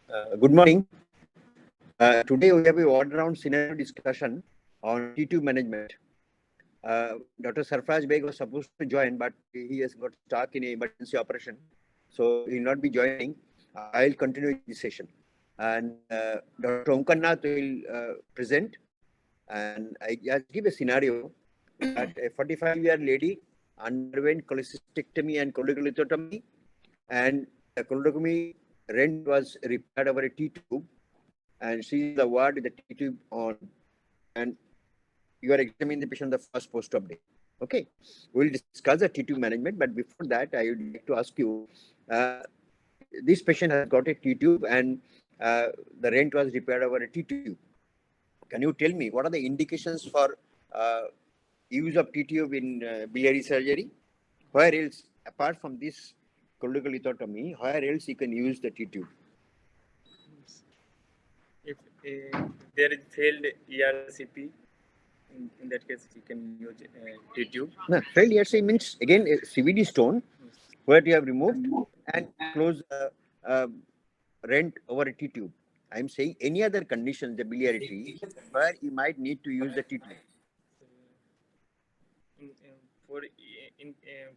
Good morning. Today we have a all-round scenario discussion on T-tube management. Dr. Sarfraz Beg was supposed to join, but he has got stuck in an emergency operation, so he will not be joining. I'll continue this session. And Dr. Omkarnath will present. And I just give a scenario that a 45-year lady underwent cholecystectomy and cholecystectomy, and the cholecystectomy rent was repaired over a T-tube, and she is the ward with the T-tube on, and you are examining the patient on the first post-op day. Okay, we'll discuss the T-tube management, but before that, I would like to ask you, this patient has got a T-tube and the rent was repaired over a T-tube. Can you tell me what are the indications for use of T-tube in biliary surgery? Where else, apart from this cholecystectomy, where else you can use the T-tube? If there is failed ERCP, in that case, you can use T-tube. No, failed ERCP means again a CVD stone where you have removed and close rent over a T-tube. I am saying any other condition, the biliarity, where you might need to use the T-tube.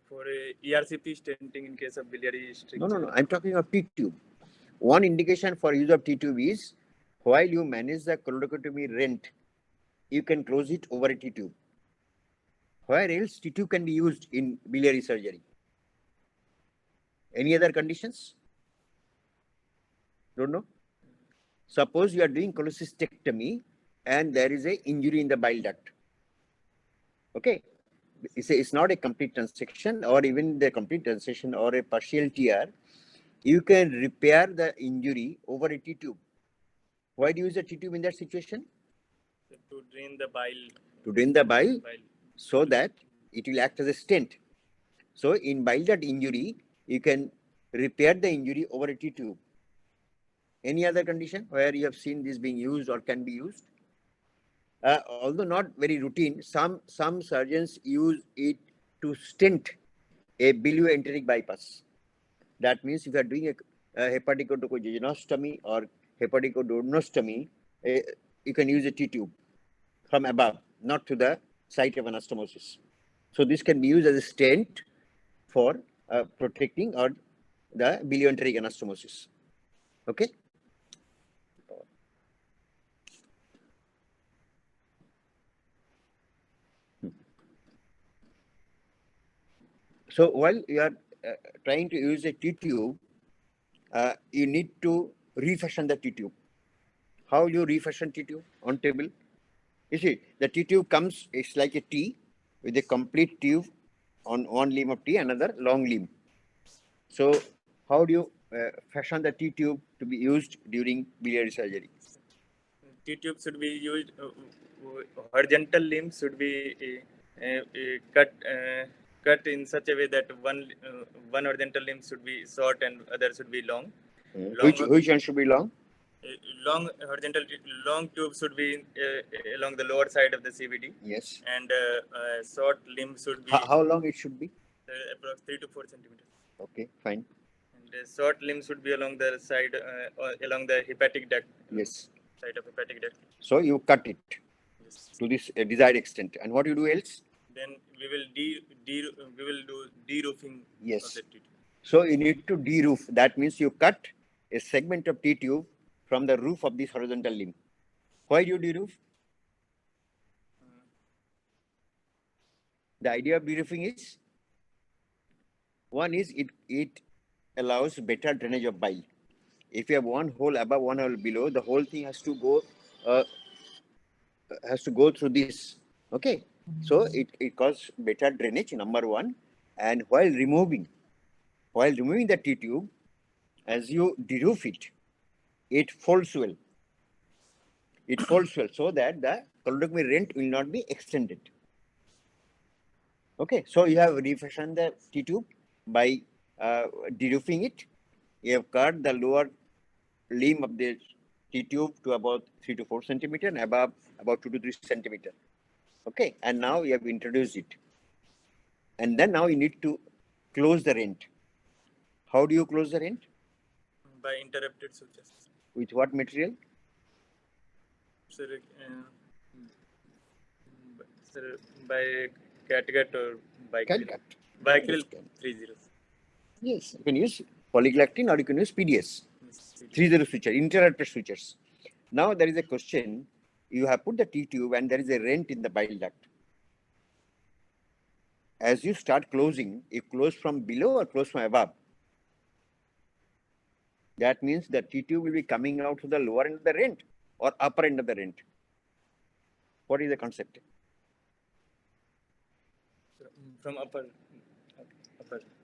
For ERCP stenting in case of biliary stricture. No. I'm talking of T-tube. One indication for use of T-tube is while you manage the cholecystectomy rent, you can close it over a T-tube. Where else T-tube can be used in biliary surgery? Any other conditions? Don't know. Suppose you are doing cholecystectomy and there is a injury in the bile duct. Okay, it's not a complete transection or even the complete transection or a partial tear. You can repair the injury over a T-tube. Why do you use a T-tube in that situation? To drain the bile. To drain the bile, so that it will act as a stent. So in bile duct injury, you can repair the injury over a T-tube. Any other condition where you have seen this being used or can be used? Although not very routine, some surgeons use it to stent a bilioenteric bypass. That means if you are doing a hepaticoduodenostomy or hepaticoduodenostomy, you can use a T-tube from above, not to the site of anastomosis. So this can be used as a stent for protecting or the bilioenteric anastomosis. Okay. So while you are trying to use a T-tube, you need to refashion the T-tube. How you refashion T-tube on table? You see, the T-tube comes, it's like a T with a complete tube on one limb of T, another long limb. So how do you fashion the T-tube to be used during biliary surgery? T-tube should be used, horizontal limb should be cut in such a way that one horizontal limb should be short and other should be long. Which one should be long? Long tube should be along the lower side of the CVD. Yes. And short limb should be. How long it should be? Approximately 3 to 4 centimeters. Okay, fine. And short limb should be along the side, along the hepatic duct. Yes. Side of hepatic duct. So you cut it to this desired extent, and what you do else? Then we will do de-roofing. Yes. Of the T-tube. So you need to de-roof. That means you cut a segment of T-tube from the roof of this horizontal limb. Why do you de-roof? The idea of de-roofing is, one is it allows better drainage of bile. If you have one hole above, one hole below, the whole thing has to go through this. Okay, so it causes better drainage, number one. And while removing the T-tube, as you de-roof it, it folds well. It folds well so that the cholecystectomy rent will not be extended. Okay, so you have refashioned the T-tube by de-roofing it. You have cut the lower limb of the T-tube to about 3 to 4 centimeter and above about 2 to 3 centimeter. Okay, and now you have introduced it. And then now you need to close the rent. How do you close the rent? By interrupted sutures. With what material? Sir, sir, by catgut or bicryl? Catgut. Bicryl 30. Yes, you can use polyglactin or you can use PDS. 30 switcher, interrupted switchers. Now there is a question. You have put the T-tube and there is a rent in the bile duct. As you start closing, you close from below or close from above. That means the T-tube will be coming out to the lower end of the rent or upper end of the rent. What is the concept? From upper.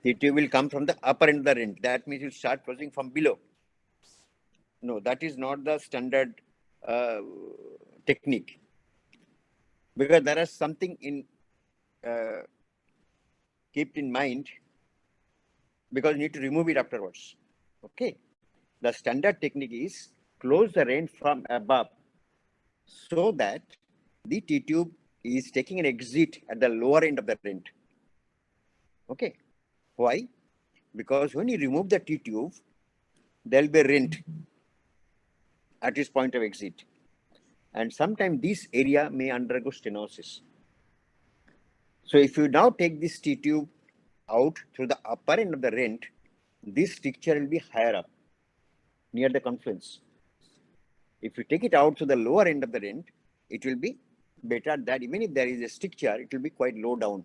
T-tube will come from the upper end of the rent. That means you start closing from below. No, that is not the standard technique. Because there is something in kept in mind, because you need to remove it afterwards. Okay. The standard technique is close the rent from above so that the T-tube is taking an exit at the lower end of the rent. Okay. Why? Because when you remove the T-tube, there will be a rent at its point of exit. And sometimes this area may undergo stenosis. So if you now take this T-tube out through the upper end of the rent, this stricture will be higher up, near the confluence. If you take it out to the lower end of the rent, it will be better that even if there is a stricture, it will be quite low down.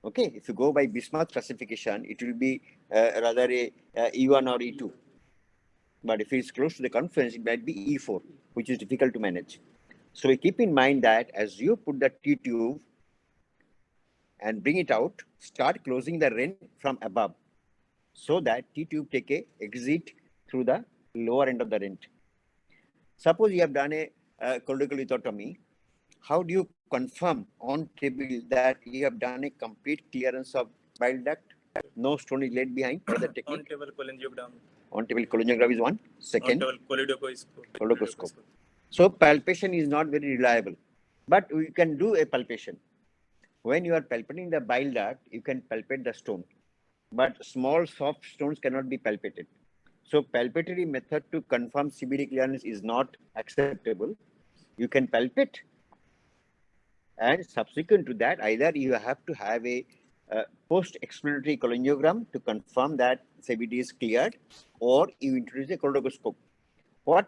Okay, if you go by Bismuth classification, it will be rather a E1 or E2. But if it's close to the confluence, it might be E4, which is difficult to manage. So we keep in mind that as you put the T-tube and bring it out, start closing the rent from above so that T-tube take a exit through the lower end of the rent. Suppose you have done a colorectal lithotomy, how do you confirm on table that you have done a complete clearance of bile duct? No stone is laid behind. What is the technique? On table cholangiogram. On table cholangiogram is one. Second, On table colodoscope. So palpation is not very reliable, but we can do a palpation. When you are palpating the bile duct, you can palpate the stone, but small soft stones cannot be palpated. So palpatory method to confirm CBD clearance is not acceptable. You can palpate, and subsequent to that, either you have to have a post-explanatory cholangiogram to confirm that CBD is cleared, or you introduce a colonoscope. What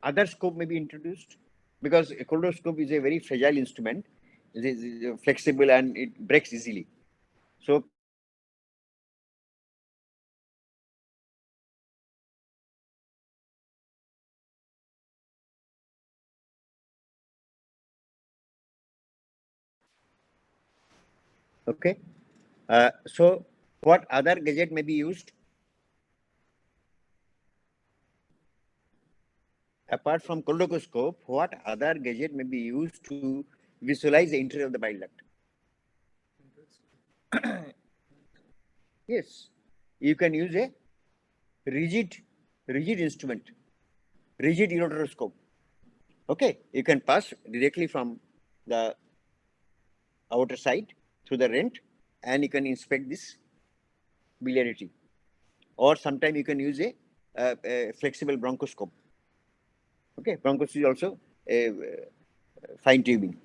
other scope may be introduced? Because a colonoscope is a very fragile instrument. It is flexible and it breaks easily. So okay. So what other gadget may be used? Apart from colonoscope, what other gadget may be used to visualize the interior of the bile duct? Yes, you can use a rigid instrument, rigid ureteroscope. Okay, you can pass directly from the outer side through the rent, and you can inspect this biliarity. Or sometimes you can use a flexible bronchoscope. Okay, bronchoscope is also a fine tubing.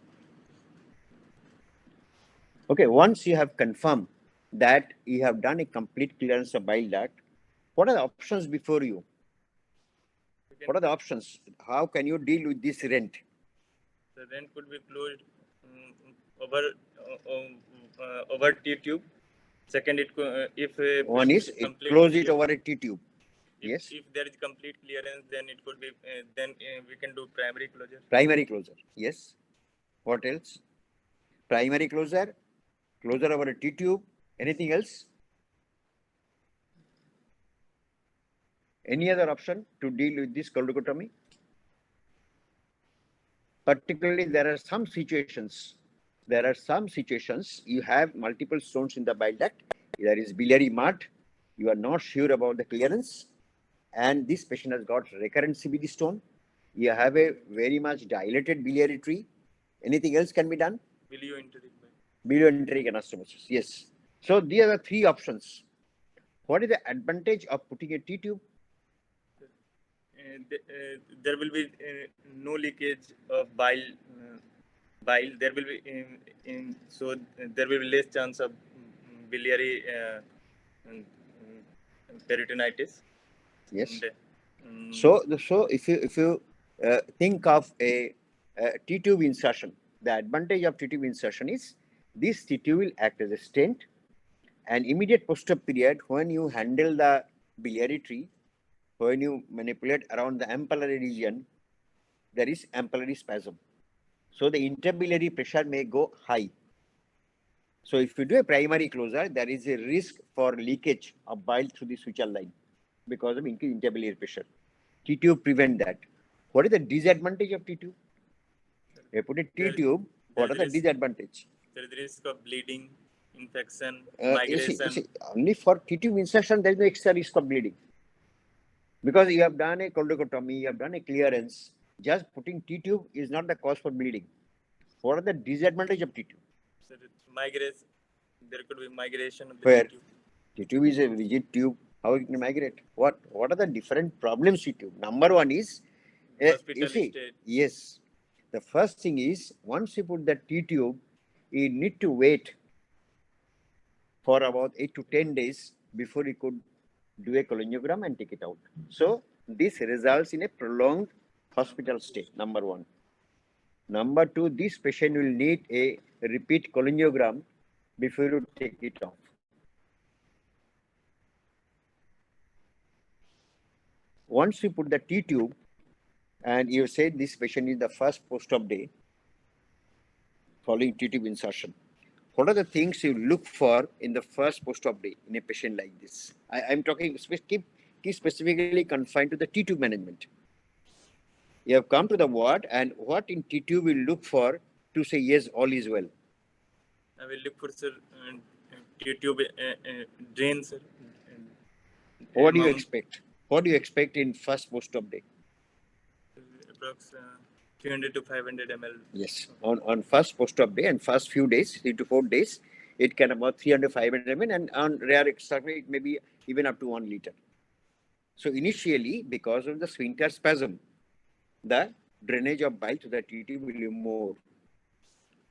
Okay, once you have confirmed that you have done a complete clearance of bile duct, what are the options before you? What are the options? How can you deal with this rent? The rent could be closed over T-tube. Second, if one is close it over a T-tube. Yes. If there is complete clearance, then it could be we can do primary closure. Primary closure. Yes. What else? Primary closure over a T-tube. Anything else? Any other option to deal with this coldocotomy? Particularly, there are some situations. You have multiple stones in the bile duct. There is biliary mud. You are not sure about the clearance, and this patient has got recurrent CBD stone. You have a very much dilated biliary tree. Anything else can be done? Bilioenteric anastomosis. Yes. So these are the three options. What is the advantage of putting a T-tube? there will be no leakage of bile. Bile there will be so there will be less chance of biliary um, peritonitis. Yes. And, So if you think of a T-tube insertion, the advantage of T-tube insertion is this T-tube will act as a stent, and immediate post-op period when you handle the biliary tree, when you manipulate around the ampullary region, there is ampullary spasm. So the interbiliary pressure may go high. So if you do a primary closure, there is a risk for leakage of bile through the suture line because of increased interbiliary pressure. T-tube prevent that. What is the disadvantage of T-tube? You put a T-tube, what are the disadvantage? there is risk of bleeding, infection, You migration. see, only for T-tube insertion, there is no extra risk of bleeding. Because you have done a coldocotomy, you have done a clearance, just putting T-tube is not the cause for bleeding. What are the disadvantage of T-tube? So migration, there could be migration of the Where? T-tube. T-tube is a rigid tube. How it can migrate? What are the different problems with tube? Number one is, you see, state. yes. The first thing is, once you put the T-tube, you need to wait for about 8 to 10 days before you could do a cholangiogram and take it out. So this results in a prolonged hospital stay, number one. Number two, this patient will need a repeat cholangiogram before you take it off. Once you put the T-tube and you say this patient is the first post-op day following T-tube insertion, what are the things you look for in the first post-op day in a patient like this? I'm talking, keep specifically confined to the T-tube management. You have come to the ward, and what in T-tube will look for to say yes, all is well? I will look for T-tube drains. What do you expect? What do you expect in first post-op day? Approx 300 to 500 ml. Yes, on first post-op day and first few days, 3 to 4 days, it can about 300 500 ml, and on rare extremity, it may be even up to 1 liter. So initially, because of the sphincter spasm, the drainage of bile to the T-tube will be more.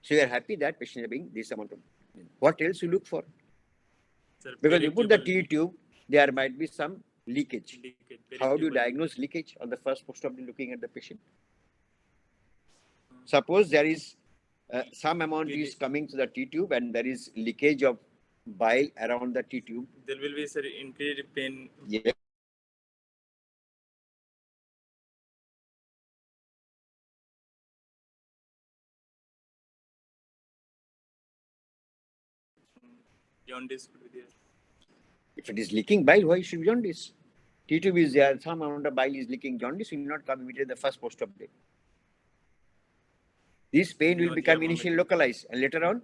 So you are happy that patient is having this amount of. What else you look for? Sir, because you put the T-tube, there might be some leakage. How do you diagnose leakage on the first post-op looking at the patient? Suppose there is some amount is coming to the T-tube and there is leakage of bile around the T-tube. There will be, sir, increased pain. Yeah. Jaundice could be there. If it is leaking bile, why should jaundice? T-tube is there, some amount of bile is leaking, jaundice will not come immediately the first post-op day. This pain will become initially localized, and later on,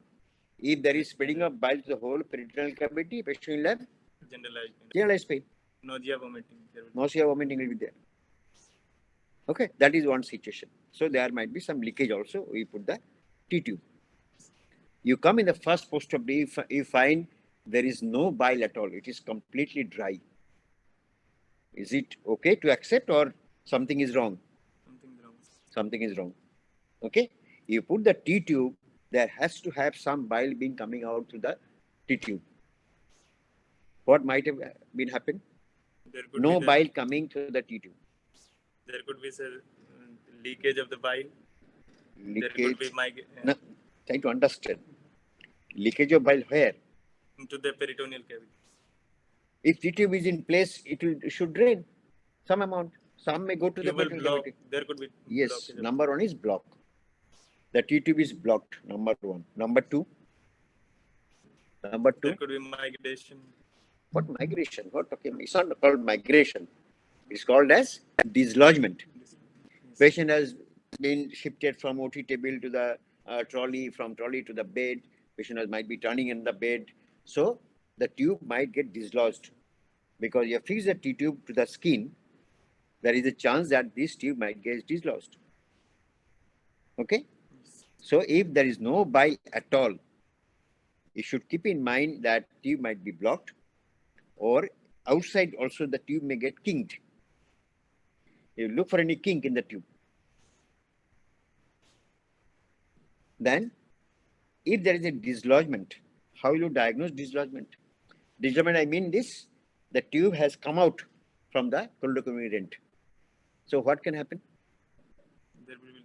if there is spreading of bile to the whole peritoneal cavity, patient will have generalized pain. Nausea, vomiting. Nausea, vomiting will be there. Okay, that is one situation. So there might be some leakage also. We put the T-tube. You come in the first post-op day, you find there is no bile at all. It is completely dry. Is it okay to accept, or something is wrong? Something is wrong. Okay. You put the T-tube, there has to have some bile being coming out through the T-tube. What might have been happened? No bile coming through the T-tube. There could be, sir, leakage of the bile. Leakage. There could be no, try to understand. Leakage of bile where? Into the peritoneal cavity. If T-tube is in place, it should drain some amount. Some may go to the peritoneal cavity. There could be. Yes, number one is block. The T-tube is blocked, number one. Number two. There could be migration. What migration? What? Okay, it's not called migration. It's called as dislodgement. Patient has been shifted from OT table to the trolley, from trolley to the bed. Patient might be turning in the bed. So the tube might get dislodged. Because you fix the T-tube to the skin, there is a chance that this tube might get dislodged. Okay? So if there is no bile at all, you should keep in mind that tube might be blocked, or outside also the tube may get kinked. You look for any kink in the tube. Then, if there is a dislodgement, how will you diagnose dislodgement? Dislodgement, I mean this, the tube has come out from the cholangiogram rent. So what can happen? There will be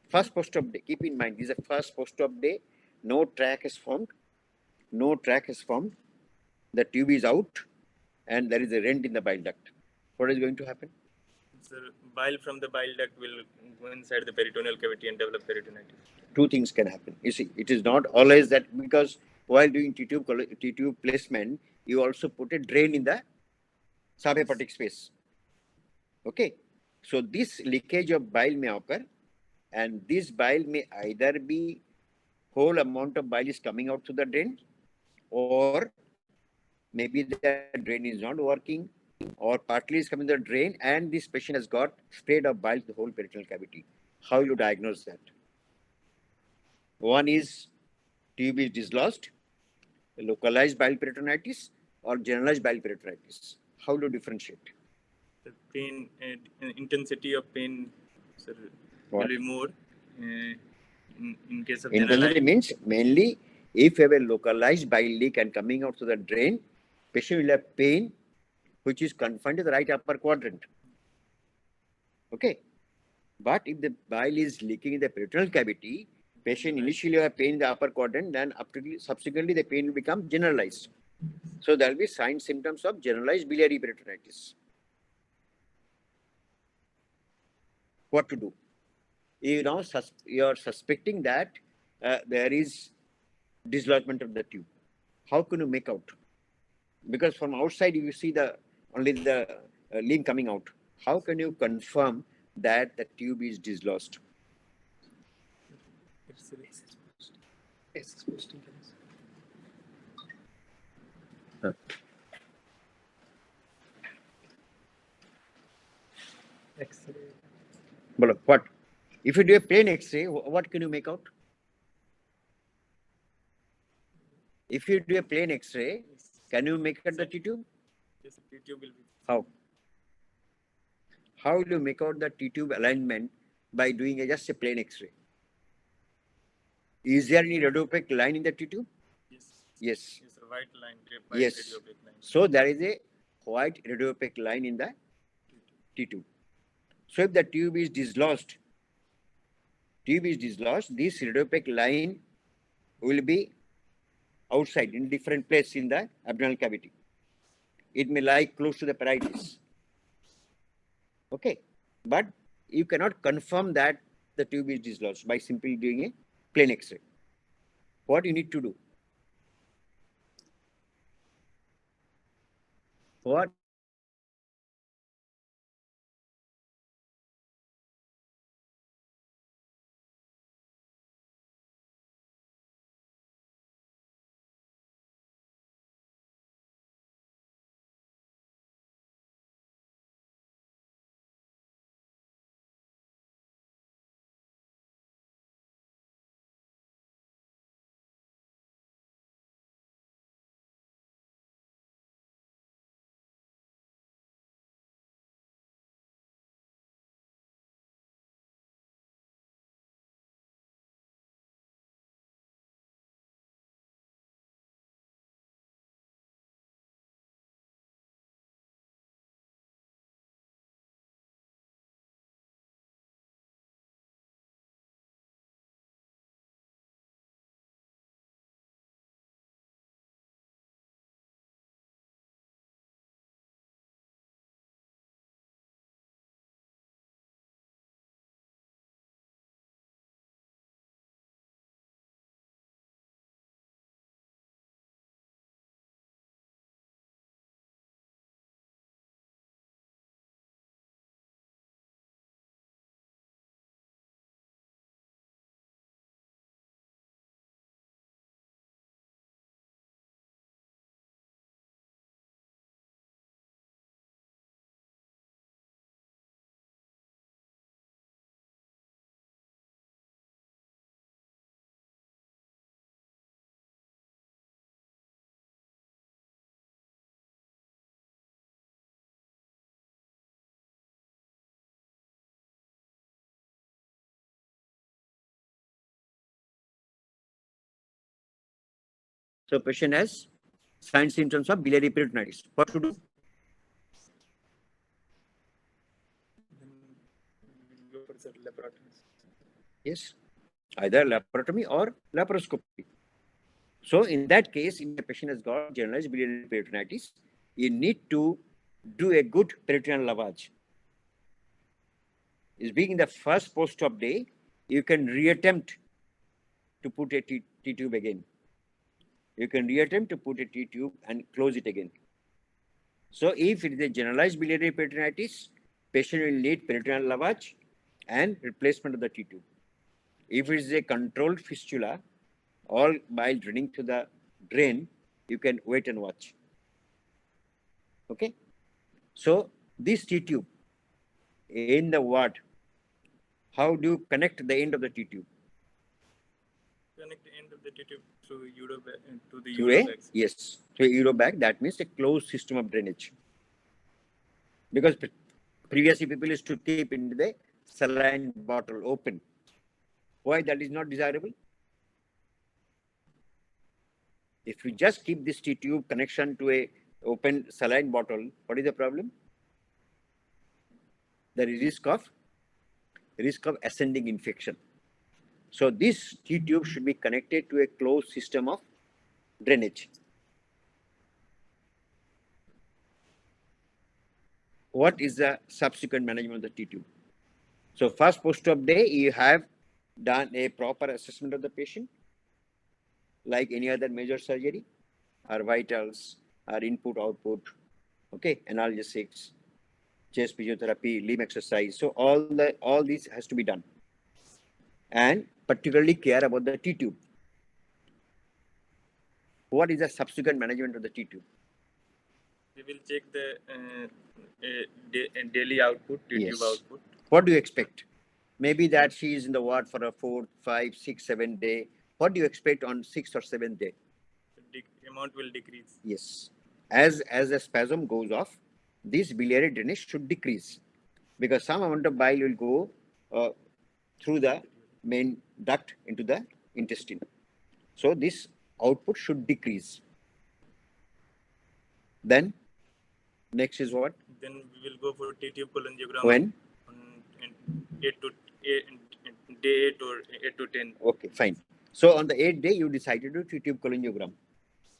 First post-op day, keep in mind, this is the first post-op day, no track is formed, the tube is out, and there is a rent in the bile duct. What is going to happen? sir, bile from the bile duct will go inside the peritoneal cavity and develop peritonitis. Two things can happen. You see, it is not always that, because while doing T-tube placement, you also put a drain in the subhepatic space. Okay, so this leakage of bile may occur, and this bile may either be whole amount of bile is coming out through the drain, or maybe the drain is not working, or partly is coming to the drain, and this patient has got spread of bile to the whole peritoneal cavity. How you diagnose that? One is tube is dislodged, localized bile peritonitis, or generalized bile peritonitis. How do you differentiate? The pain intensity of pain, sir, What? will be more in case of Intensity generalized. means mainly if you have a localized bile leak and coming out to the drain, patient will have pain which is confined to the right upper quadrant. Okay. But if the bile is leaking in the peritoneal cavity, patient initially have pain in the upper quadrant, then subsequently the pain will become generalized. So there will be signs, symptoms of generalized biliary peritonitis. What to do? You are suspecting that there is dislodgement of the tube. How can you make out? Because from outside you see only the limb coming out. How can you confirm that the tube is dislodged? X-ray. What? If you do a plain X-ray, what can you make out? If you do a plain X-ray, can you make out the T-tube? Yes, T-tube will be. How? How will you make out the T-tube alignment by doing just a plain X-ray? Is there any radiopaque line in the T-tube? Yes. Yes. Yes, a white line. Yes. Radiopaque line. So there is a white radiopaque line in the T-tube. So if the tube is dislodged, this radiopaque line will be outside in different place in the abdominal cavity. It may lie close to the parietes. Okay, but you cannot confirm that the tube is dislodged by simply doing a plain X-ray. What you need to do? What So patient has signs symptoms of biliary peritonitis. What to do? Go for the laboratory. Yes, either laparotomy or laparoscopy. So in that case, if the patient has got generalized biliary peritonitis, you need to do a good peritoneal lavage. Is being the first post-op day, you can reattempt to put a T-tube again. You can reattempt to put a T-tube and close it again. So if it is a generalized biliary peritonitis, patient will need peritoneal lavage and replacement of the T-tube. If it is a controlled fistula, all bile draining to the drain, you can wait and watch. Okay. So this T-tube in the ward, how do you connect the end of the T-tube? Connect the end of the T-tube through to the Through a, urobag. yes, through a urobag. That means a closed system of drainage. Because previously people used to keep into the saline bottle open. Why that is not desirable? If you just keep this T-tube connection to a open saline bottle, what is the problem? The risk of ascending infection. So this T-tube should be connected to a closed system of drainage. What is the subsequent management of the T-tube? So first post-op day, you have done a proper assessment of the patient, like any other major surgery, our vitals, our input, output, okay, analgesics, chest physiotherapy, limb exercise. So all these has to be done. And particularly care about the T-tube. What is the subsequent management of the T-tube? We will check the daily output, T-tube Yes. output. What do you expect? Maybe that she is in the ward for a 4th, 5th, 6th, 7th day. What do you expect on 6th or 7th day? The amount will decrease. Yes. As the spasm goes off, this biliary drainage should decrease because some amount of bile will go through the main duct into the intestine. So this output should decrease. Then next is what? Then we will go for T-tube cholangiogram. When? On 8 to 8, day 8 or 8 to 10. Okay, fine. So on the 8th day, you decided to do T-tube cholangiogram.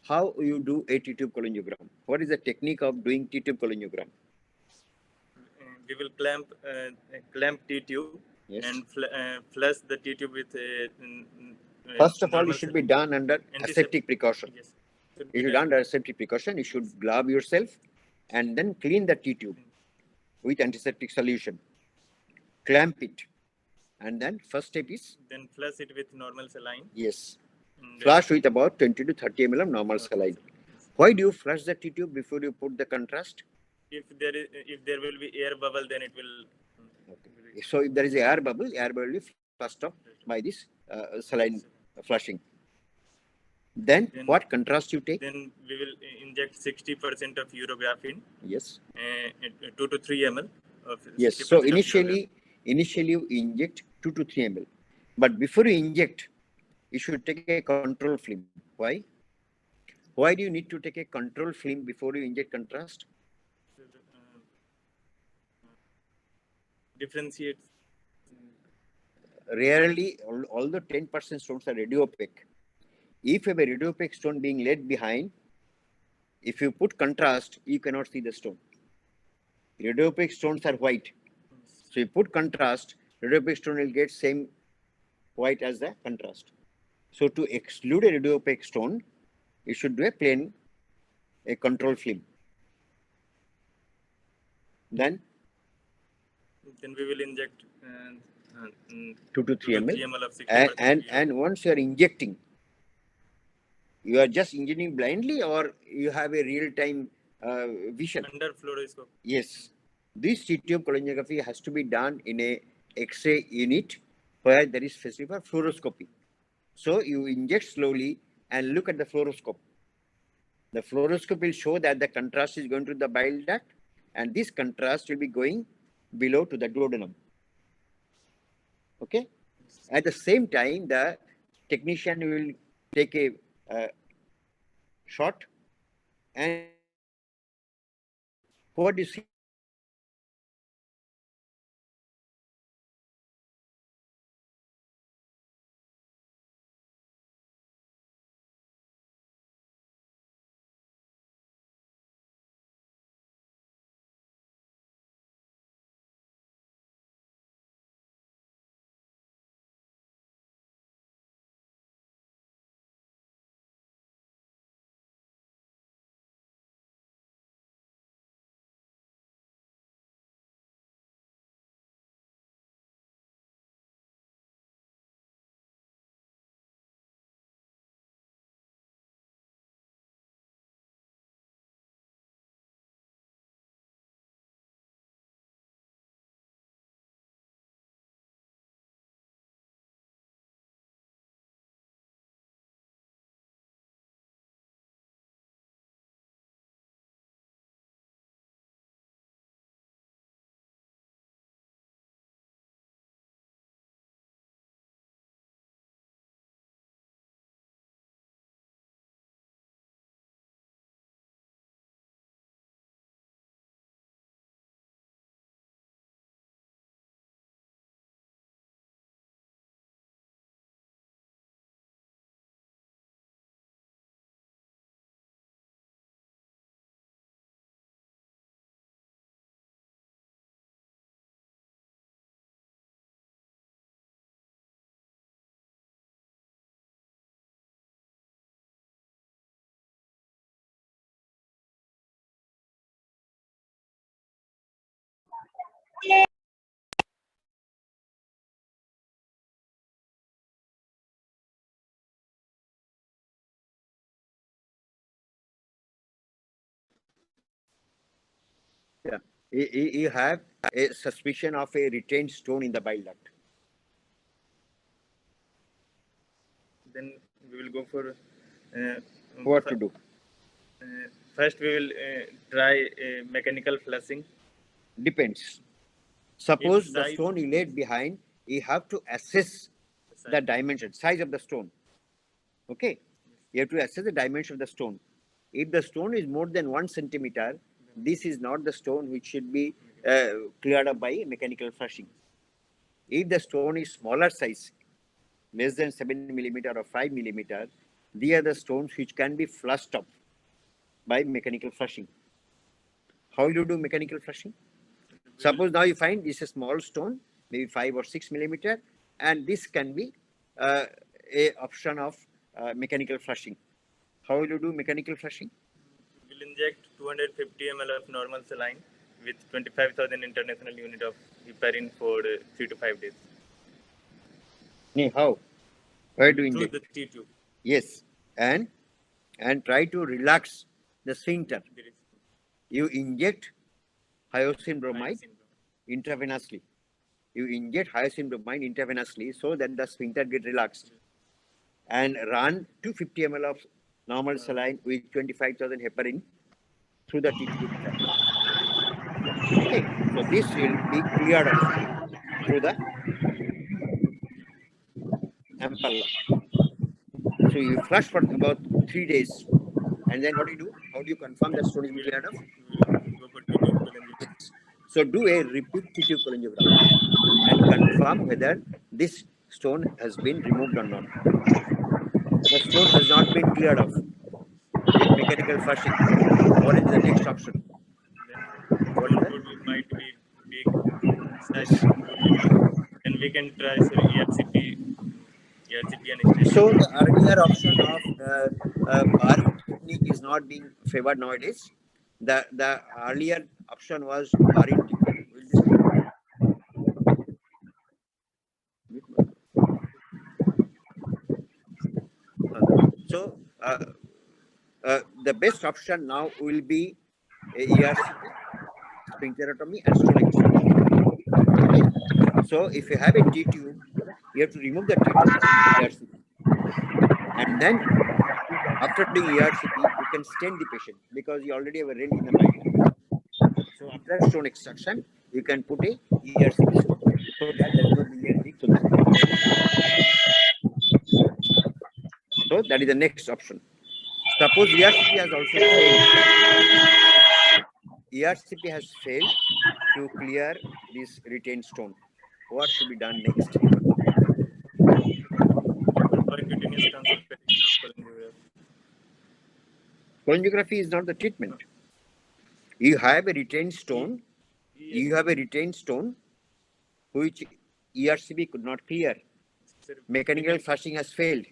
How you do a T-tube cholangiogram? What is the technique of doing T-tube cholangiogram? We will clamp T-tube. Yes. And flush the T-tube with First of all, it should be done under aseptic precaution. Yes. You should under aseptic precaution. You should glove yourself and then clean the T-tube with antiseptic solution. Clamp it. And then first step is? Then flush it with normal saline. Yes. Flush with about 20 to 30 ml of normal saline. Why do you flush the T-tube before you put the contrast? If there will be air bubble, then it will. Okay. So if there is an air bubble will be flushed off by this saline flushing. Then what contrast you take? Then we will inject 60% of urographene. Yes. 2 to 3 ml. Yes. So initially you inject 2 to 3 ml. But before you inject, you should take a control film. Why? Why do you need to take a control film before you inject contrast? Differentiates. Rarely, although 10% stones are radiopaque, if you have a radiopaque stone being laid behind, if you put contrast, you cannot see the stone. Radiopaque stones are white. So you put contrast, radiopaque stone will get same white as the contrast. So to exclude a radiopaque stone, you should do a control film. Then we will inject 2 to 3 ml. Of 60%. And once you are injecting, you are just injecting blindly or you have a real-time vision? Under fluoroscope. Yes. This T-tube cholangography has to be done in a X-ray unit where there is facility for fluoroscopy. So you inject slowly and look at the fluoroscope. The fluoroscope will show that the contrast is going to the bile duct and this contrast will be going below to the duodenum. Okay. At the same time, the technician will take a short, and what you see yeah, you have a suspicion of a retained stone in the bile duct. Then we will go for What to do? first we will try mechanical flushing. Depends. Suppose the size- stone you laid behind, you have to assess the dimension, size of the stone. Okay, you have to assess the dimension of the stone. If the stone is more than 1 centimeter, this is not the stone which should be cleared up by mechanical flushing. If the stone is smaller size, less than 7 millimeter or 5 millimeter, these are the stones which can be flushed up by mechanical flushing. How you do mechanical flushing? Suppose now you find this is a small stone, maybe 5 or 6 millimeter, and this can be a option of mechanical flushing. How will you do mechanical flushing? We'll inject 250 ml of normal saline with 25,000 international unit of heparin for 3 to 5 days. How? Where do you Through inject? the T-tube. Yes, and try to relax the sphincter. You inject hyoscine bromide intravenously. You inject hyoscine bromide intravenously so that the sphincter get relaxed, and run 250 ml of normal saline with 25,000 heparin through the T-tube. Okay, so this will be cleared off through the ampulla. So you flush for about 3 days, and then what do you do? How do you confirm that stone is being cleared off? So do a repeat T-tube cholangiogram and confirm whether this stone has been removed or not. The stone has not been cleared off with mechanical flushing. What is the next option? What might be big size. Then we can try ERCP and so the earlier option of barring technique is not being favored nowadays. The earlier option was barring technique. So the best option now will be ERCP, sphincterotomy, and stone extraction. Okay. So if you have a T-tube, you have to remove the T-tube ERCP, and then after doing ERCP, you can stent the patient because you already have a rent in the bile. So after stone extraction, you can put a ERCP stone so that there is no biliary leak to that. So that is the next option. Suppose ERCP has also failed. ERCP has failed to clear this retained stone. What should be done next? Percutaneous transfer cholangiogram. Cholangiography is not the treatment. You have a retained stone. You have a retained stone which ERCP could not clear. Sir, Mechanical flushing has failed.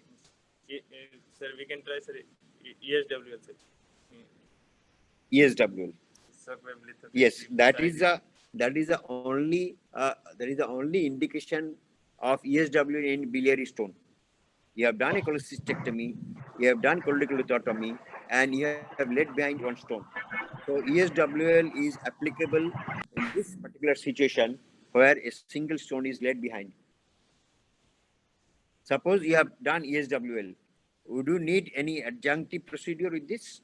Sir, we can try, sir, ESWL, sir. ESWL. Subwave Yes, that is the only indication of ESWL in biliary stone. You have done a cholecystectomy, you have done cholecystectomy, and you have left behind one stone. So ESWL is applicable in this particular situation where a single stone is left behind. Suppose you have done ESWL, would you need any adjunctive procedure with this?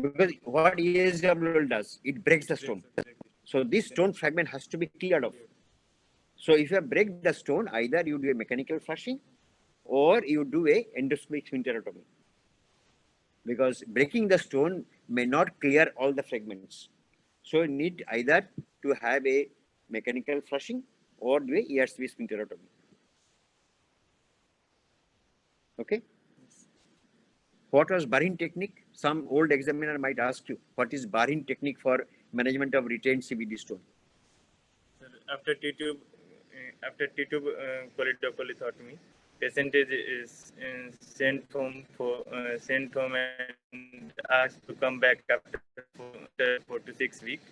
Because what ESWL does, it breaks the stone. So this stone fragment has to be cleared off. So if you break the stone, either you do a mechanical flushing or you do a endoscopic sphincterotomy. Because breaking the stone may not clear all the fragments. So you need either to have a mechanical flushing or do a ERCP sphincterotomy. Okay. What was Barin technique? Some old examiner might ask you, what is Barin technique for management of retained CVD stone? Sir, after T-tube cholecystectomy, patient is sent home and asked to come back after 4 to 6 weeks,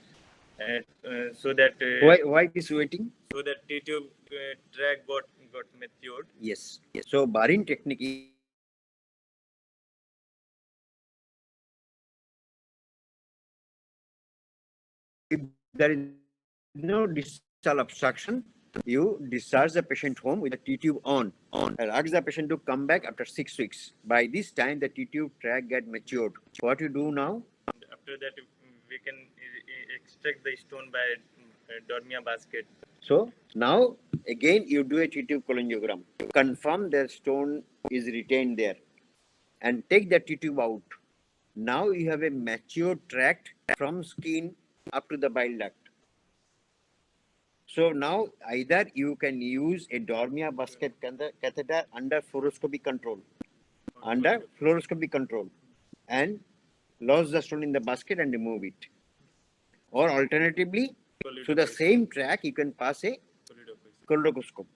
so that why this waiting? So that T-tube track got matured. Yes. So Barin technique if there is no distal obstruction, you discharge the patient home with the T-tube on and ask the patient to come back after 6 weeks. By this time, the T-tube track get matured. What you do now? After that, we can extract the stone by Dormia basket. So now again you do a T-tube cholangiogram. Confirm the stone is retained there and take the T-tube out. Now you have a matured tract from skin up to the bile duct. So now either you can use a Dormia basket catheter under fluoroscopic control, and lodge the stone in the basket and remove it. Or alternatively, through the same track, you can pass a cholecystoscope.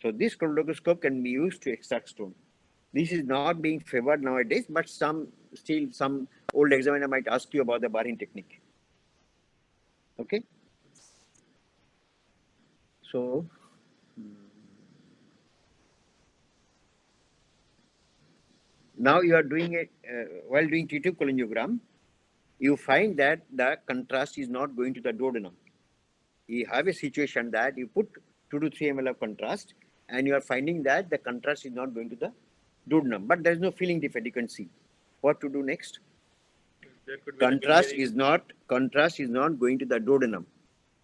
So this cholecystoscope can be used to extract stone. This is not being favored nowadays, but some old examiner might ask you about the Barin technique. Okay. So now you are doing it while doing T-tube cholangiogram, you find that the contrast is not going to the duodenum. You have a situation that you put 2 to 3 ml of contrast and you are finding that the contrast is not going to the duodenum, but there is no filling defect. You can see what to do next. Contrast is not going to the duodenum.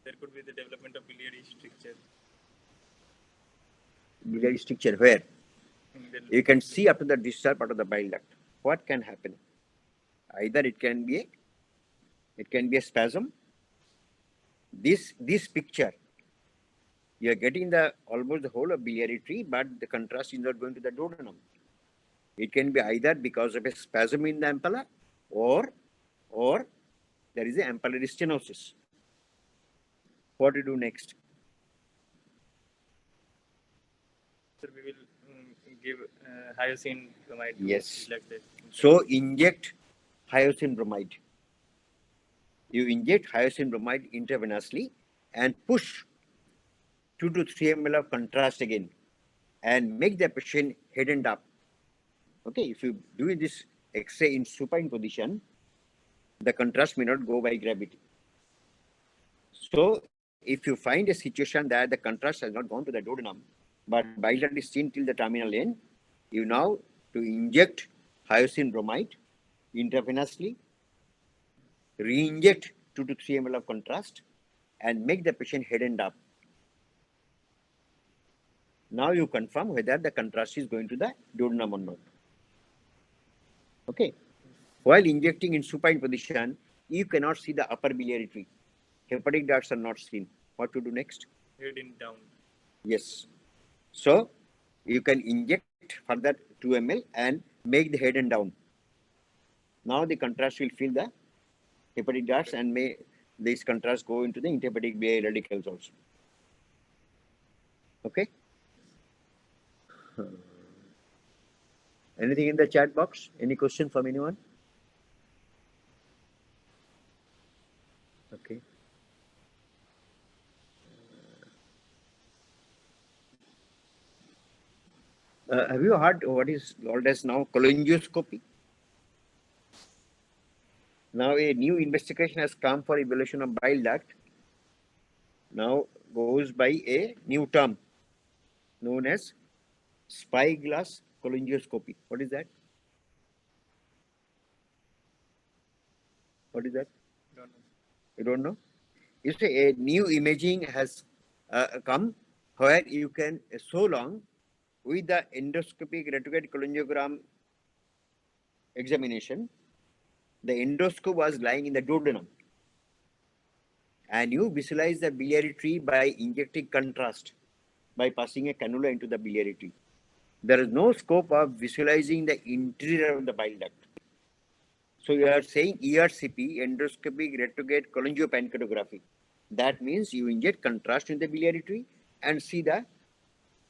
There could be the development of biliary stricture. Biliary stricture where? You can see up to the distal part of the bile duct. What can happen? Either it can be a spasm. This picture, you are getting almost the whole of biliary tree, but the contrast is not going to the duodenum. It can be either because of a spasm in the ampulla or there is an ampullary stenosis. What do you do next? Sir, we will give hyoscine bromide. Yes. So inject hyoscine bromide. You inject hyoscine bromide intravenously and push 2 to 3 ml of contrast again and make the patient head and up. Okay, if you do this X-ray in supine position, the contrast may not go by gravity. So if you find a situation that the contrast has not gone to the duodenum, but bile duct is seen till the terminal end, you now to inject hyoscine bromide intravenously, re-inject 2 to 3 ml of contrast and make the patient head and up. Now you confirm whether the contrast is going to the duodenum or not. Okay. While injecting in supine position, you cannot see the upper biliary tree. Hepatic ducts are not seen. What to do next? Head in down. Yes. So you can inject further 2 ml and make the head and down. Now the contrast will fill the hepatic ducts and may this contrast go into the intrahepatic biliary radicals also. Okay. Anything in the chat box? Any question from anyone? Okay. Have you heard what is called as now cholangioscopy? Now a new investigation has come for evaluation of bile duct. Now goes by a new term known as spyglass cholangioscopy. What is that? What is that? Don't know. You don't know? You say a new imaging has come where you can so long with the endoscopic retrograde cholangiogram examination, the endoscope was lying in the duodenum, and you visualize the biliary tree by injecting contrast by passing a cannula into the biliary tree. There is no scope of visualizing the interior of the bile duct. So you are saying ERCP, endoscopic retrograde cholangiopancreatography. That means you inject contrast in the biliary tree and see the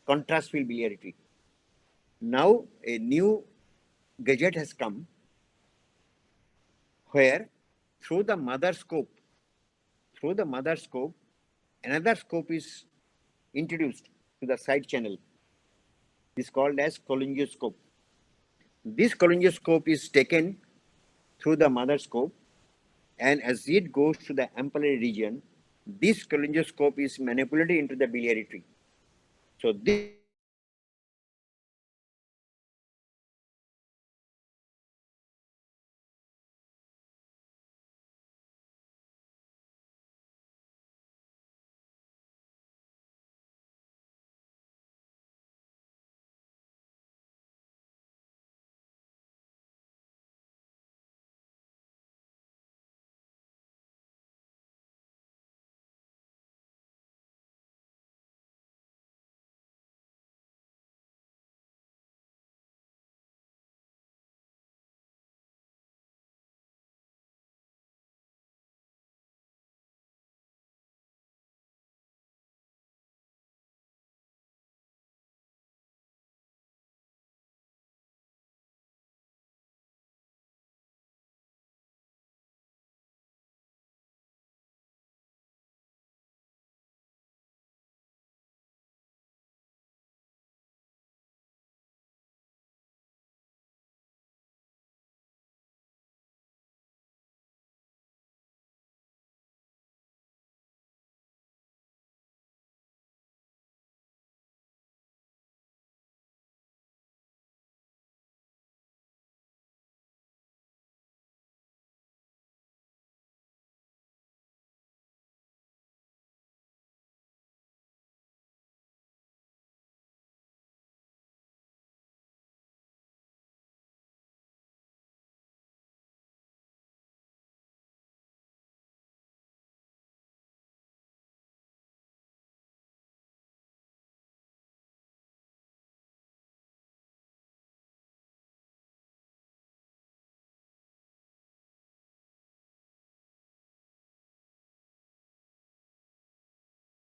contrast-filled biliary tree. Now a new gadget has come where through the mother scope, another scope is introduced to the side channel. This is called as cholangioscope. This cholangioscope is taken through the mother scope, and as it goes to the ampullary region, this cholangioscope is manipulated into the biliary tree. So this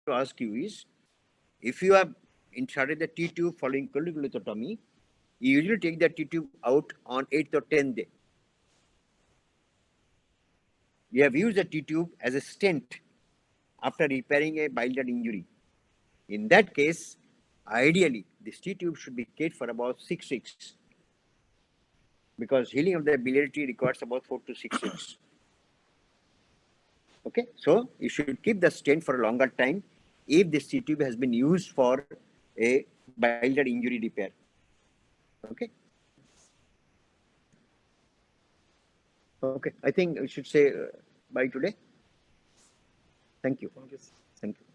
to ask you is, if you have inserted the T-tube following cholecystectomy, you usually take the T-tube out on 8th or 10th day. You have used the T-tube as a stent after repairing a bile duct injury. In that case, ideally, this T-tube should be kept for about 6 weeks because healing of the biliary tree requires about 4 to 6 weeks. Okay, so you should keep the stent for a longer time if this T-tube has been used for a bile duct injury repair. Okay. Okay, I think we should say bye today. Thank you. Thank you. Thank you.